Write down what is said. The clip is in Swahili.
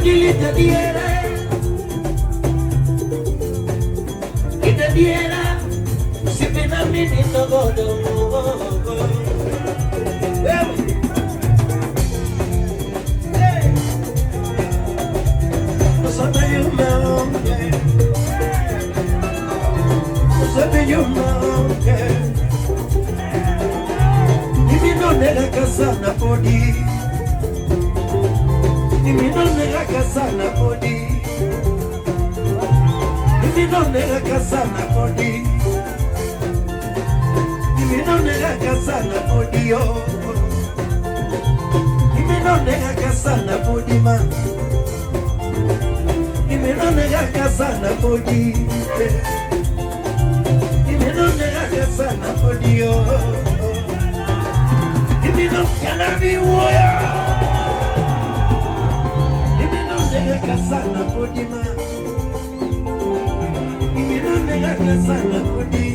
Podili te diera, y te diera, si pena mi niño godo. No sabe yo me no sabe yo me y mi no nega casa na podi. Imi no nega casa na podi. Imi no nega casa na podi. Imi no nega casa na podi oh. Imi no nega casa na podi ma. Imi no nega casa na podi. Imi no nega casa na podi oh. Imi no kana bi woya. Casa na podi ma, imi no nega casa na podi.